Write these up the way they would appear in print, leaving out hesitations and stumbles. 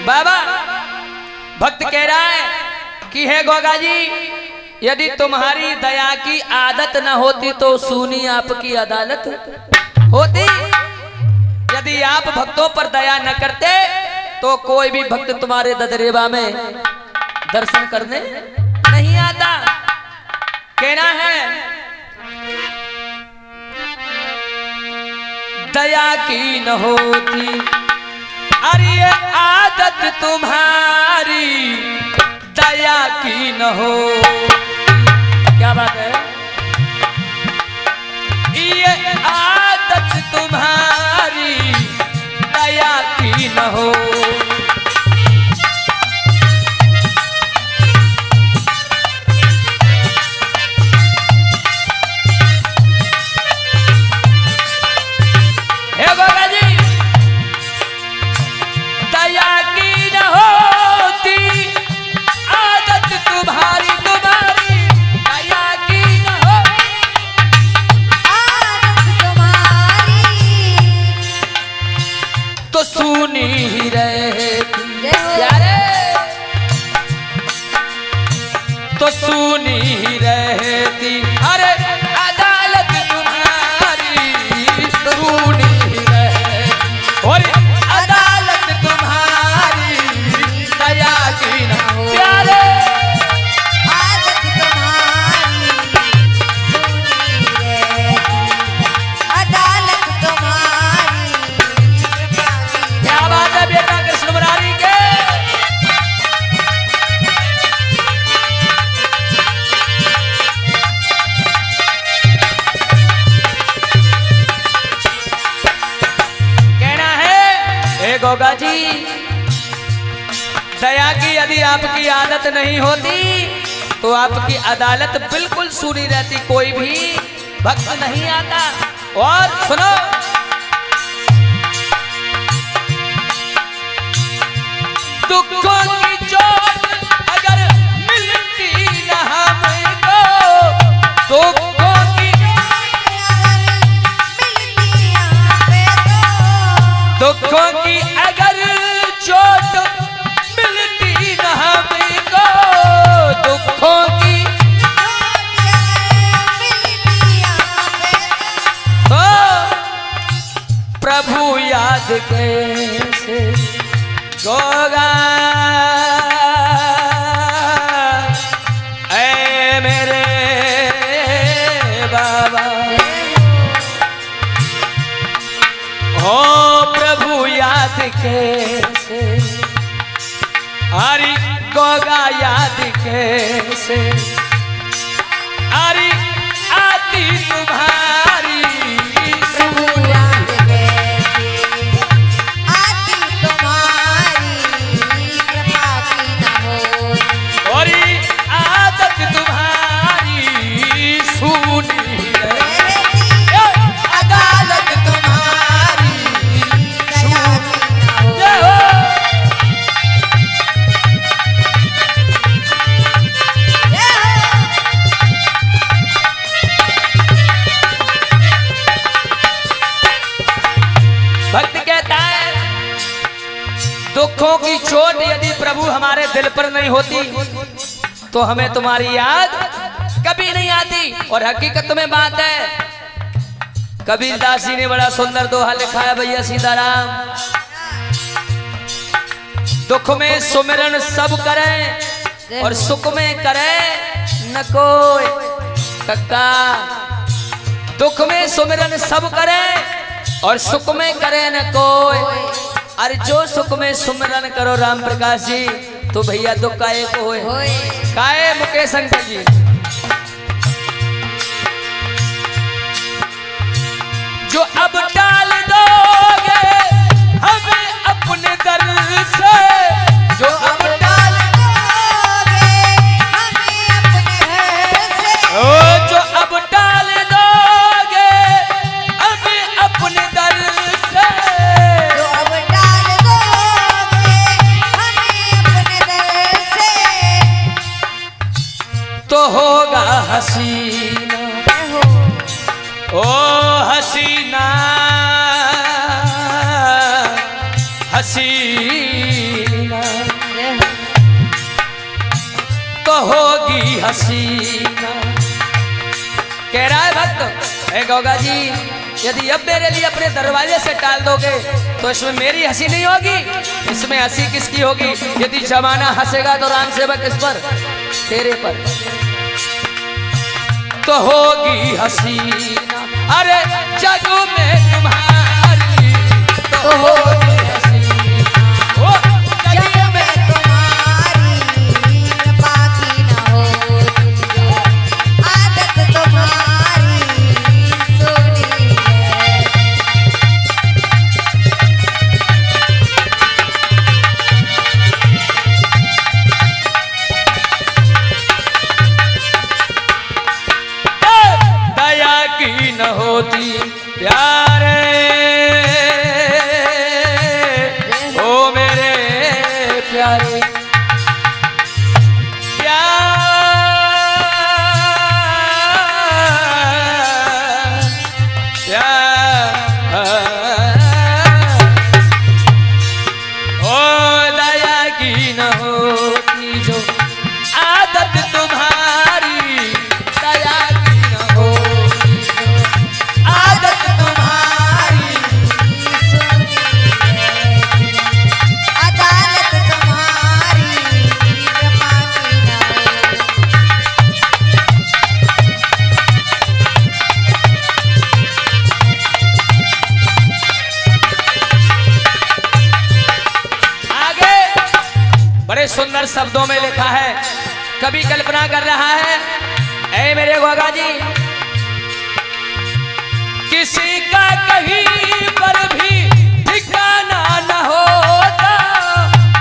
बाबा भक्त कह रहा है कि हे गोगा जी, यदि तुम्हारी दया की आदत न होती तो सुनी आपकी अदालत होती। यदि आप भक्तों पर दया न करते तो कोई भी भक्त तुम्हारे ददरेवा में दर्शन करने नहीं आता। कहना है दया की न होती अरे आदत तुम्हारी, दया की न हो। क्या बात है, ये आदत तुम्हारी दया की न हो। तो सुनी रहती अरे अदालत तुम्हारी, सुनी रहती और अदालत तुम्हारी दया की न हो। प्यारे आदत तुम्हारी सुनी रहती, अदालत तुम्हारी। क्या बात है बेटा कृष्ण मुरारी के। गोगा जी, दया की यदि आपकी आदत नहीं होती तो आपकी अदालत बिल्कुल सूनी रहती, कोई भी भक्त नहीं आता। और सुनो, दुखों की चोट अगर मिलती न हमको, दुखों की दुखों की अगर चोट मिलती न हमको, दुखों की तो प्रभु याद कैसे गोगा ऐ मेरे बाबा हो, प्रभु याद कैसे अरे गोगा याद कैसे अरे आती तुम्हारी याद कैसे आती तुम्हारी, कृपा की न हो। और आदत तुम्हारी सुनी अदालत तुम्हारी दया की न हो। भक्त कहता है दुखों की चोट यदि प्रभु हमारे दिल पर नहीं होती तो हमें तुम्हारी याद कभी नहीं आती। और हकीकत में बात है, कबीरदास जी ने बड़ा सुंदर दोहा लिखा है भैया सीताराम। दुख में सुमिरन सब करें और सुख में करे न कोई। कक्का दुख में सुमिरन सब करें और सुख में करे न कोई। अरे जो सुख में सुमिरन करो राम प्रकाश जी तो भैया दुख का एक होए काए मुकेश अंकल जी। जो अब डाल दोगे हमें अपने दर से, जो अब डाल दोगे हमें अपने घर से, ओ जो अब डाल दोगे हमें अपने दर से, जो अब डाल दोगे हमें अपने दर से, तो होगा हसीना ओ हसीना हसीना तो होगी हसीना। कह रहा है भक्त, ए गौगा जी यदि अब मेरे लिए अपने दरवाजे से टाल दोगे तो इसमें मेरी हंसी नहीं होगी, इसमें हंसी किसकी होगी? यदि जमाना हंसेगा तो राम सेवक इस पर तेरे पर तो होगी हसीना। अरे जग में तुम्हारी तो होगी हसीना। ओ जग में तुम्हारी बाकी न होती, आदत तुम्हारी सोनी है। दया की न होती प्यारे, ओ मेरे प्यारे ओ दया की न होती जो आदत तुम्हारी, दया की न होती जो आदत तुम्हारी। अदालत तुम्हारी बाकी न होती। आगे बड़े सुंदर शब्दों में लिखा है, कवि कल्पना कर रहा है, ऐ मेरे गोगा जी किसी का कहीं पर भी ठिकाना न होता,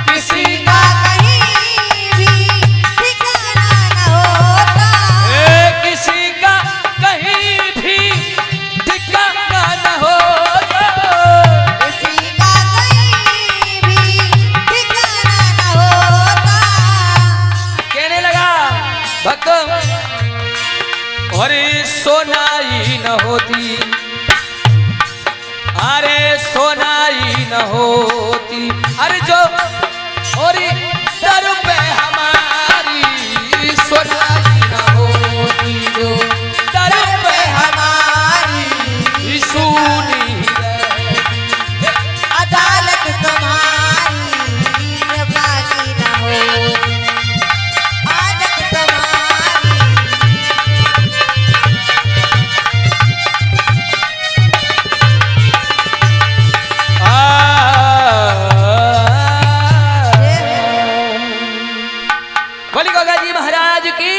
किसी का कहीं भी ठिकाना न होता। किसी का कहीं भी ठिकाना न होता। किसी का कहीं भी ठिकाना न होता। कहने लगा भक्त, अरे सोनाई न होती, अरे सोनाई न होती, अरे जो और दर पे हमारी सोनाई न होती, जो दर पे हमारी सुनी है। अदालत तुम्हारी बाकी न होती, आदत तुम्हारी। बोली गंगा जी महाराज की